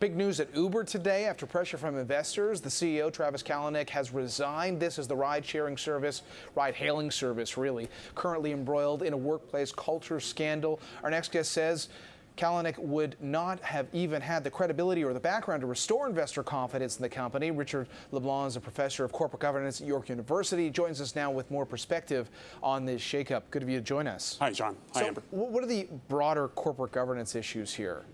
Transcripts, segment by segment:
Big news at Uber today after pressure from investors. The CEO, Travis Kalanick, has resigned. This is the ride-hailing service, really, currently embroiled in a workplace culture scandal. Our next guest says Kalanick would not have even had the credibility or the background to restore investor confidence in the company. Richard Leblanc is a professor of corporate governance at York University. He joins us now with more perspective on this shakeup. Good of you to join us. Hi, John. Hi, Amber. What are the broader corporate governance issues here?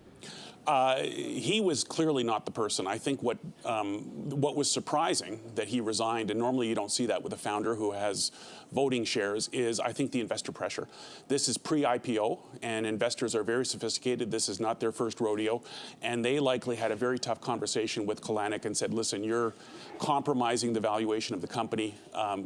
He was clearly not the person. I think what was surprising that he resigned, and normally you don't see that with a founder who has voting shares, is I think the investor pressure. This is pre-IPO, and investors are very sophisticated. This is not their first rodeo, and they likely had a very tough conversation with Kalanick and said, listen, you're compromising the valuation of the company.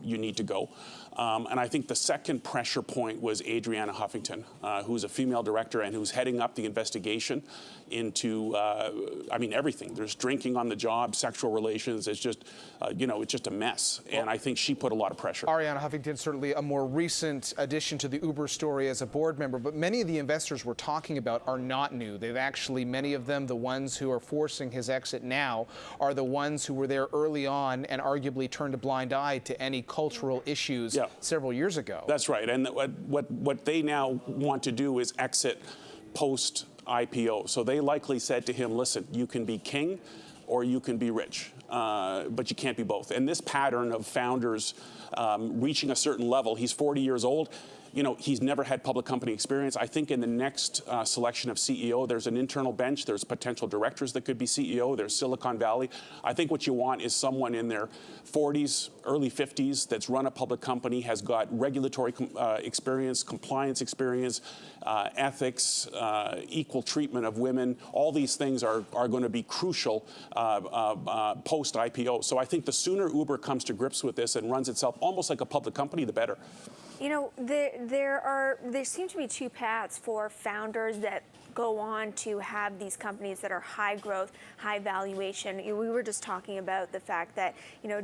You need to go. And I think the second pressure point was Adriana Huffington, who's a female director and who's heading up the investigation into, I mean, everything. There's drinking on the job, sexual relations. It's just, it's just a mess. And I think she put a lot of pressure. Ariana Huffington, certainly a more recent addition to the Uber story as a board member, but many of the investors we're talking about are not new. They've actually, many of them, the ones who are forcing his exit now, are the ones who were there early on and arguably turned a blind eye to any cultural issues several years ago. That's right. And what they now want to do is exit post-IPO. So they likely said to him, listen, you can be king or you can be rich, but you can't be both. And this pattern of founders reaching a certain level, he's 40 years old, he's never had public company experience. I think in the next selection of CEO, there's an internal bench. There's potential directors that could be CEO. There's Silicon Valley. I think what you want is someone in their 40s, early 50s that's run a public company, has got regulatory experience, compliance experience, ethics, equal treatment of women. All these things are going to be crucial post-IPO. So I think the sooner Uber comes to grips with this and runs itself almost like a public company, the better. There seem to be two paths for founders that go on to have these companies that are high growth, high valuation. We were just talking about the fact that,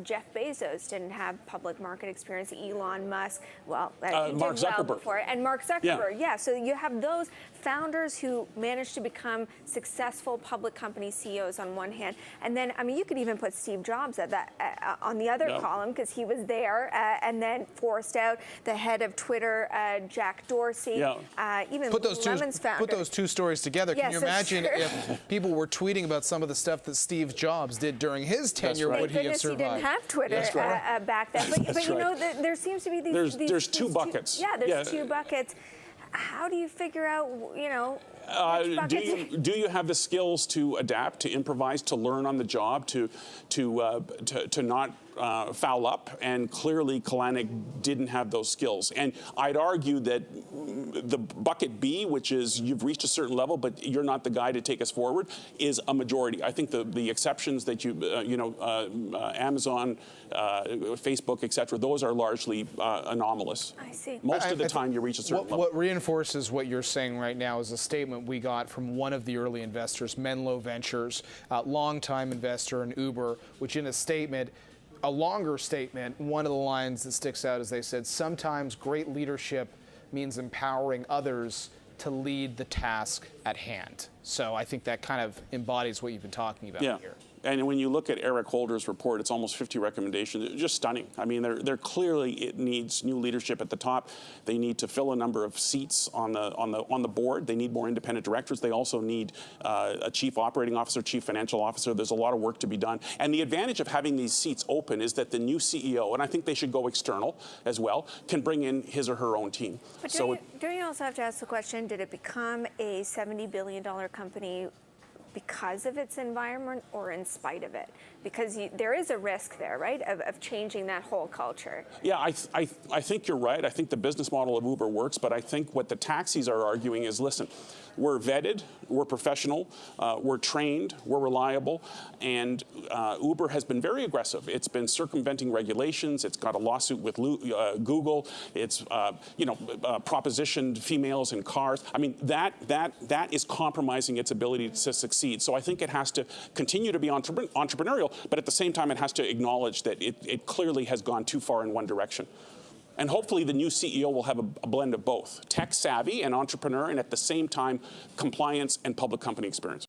Jeff Bezos didn't have public market experience. Elon Musk, well, Mark Zuckerberg. Before, and Mark Zuckerberg, yeah. So you have those founders who managed to become successful public company CEOs on one hand, and then, you could even put Steve Jobs at that on the other column because he was there, and then forced out the head of Twitter, Jack Dorsey, even Lemon's founder. Put those two stories together. Can you imagine if people were tweeting about some of the stuff that Steve Jobs did during his tenure? Would he have survived? He didn't have Twitter back then. But there seems to be there's two buckets. There's two buckets. How do you figure out, do you have the skills to adapt, to improvise, to learn on the job, to not foul up? And clearly Kalanick didn't have those skills. And I'd argue that the bucket B, which is you've reached a certain level but you're not the guy to take us forward, is a majority. I think the exceptions that Amazon, Facebook, etc., those are largely anomalous. I see. Most of the time you reach a certain level. What reinforces what you're saying right now is a statement we got from one of the early investors, Menlo Ventures, longtime investor in Uber, which in a statement, a longer statement, one of the lines that sticks out is they said, sometimes great leadership means empowering others to lead the task at hand. So I think that kind of embodies what you've been talking about here. And when you look at Eric Holder's report, it's almost 50 recommendations. It's just stunning. I mean, they're clearly, it needs new leadership at the top. They need to fill a number of seats on the board. They need more independent directors. They also need a chief operating officer, chief financial officer. There's a lot of work to be done. And the advantage of having these seats open is that the new CEO, and I think they should go external as well, can bring in his or her own team. But do you also have to ask the question, did it become a $70 billion company because of its environment or in spite of it? Because there is a risk there, right, of changing that whole culture. Yeah, I think you're right. I think the business model of Uber works, but I think what the taxis are arguing is, listen, we're vetted, we're professional, we're trained, we're reliable, and Uber has been very aggressive. It's been circumventing regulations. It's got a lawsuit with Google. It's propositioned females in cars. I mean, that is compromising its ability to succeed. So I think it has to continue to be entrepreneurial, but at the same time, it has to acknowledge that it clearly has gone too far in one direction. And hopefully the new CEO will have a blend of both, tech savvy and entrepreneur, and at the same time, compliance and public company experience.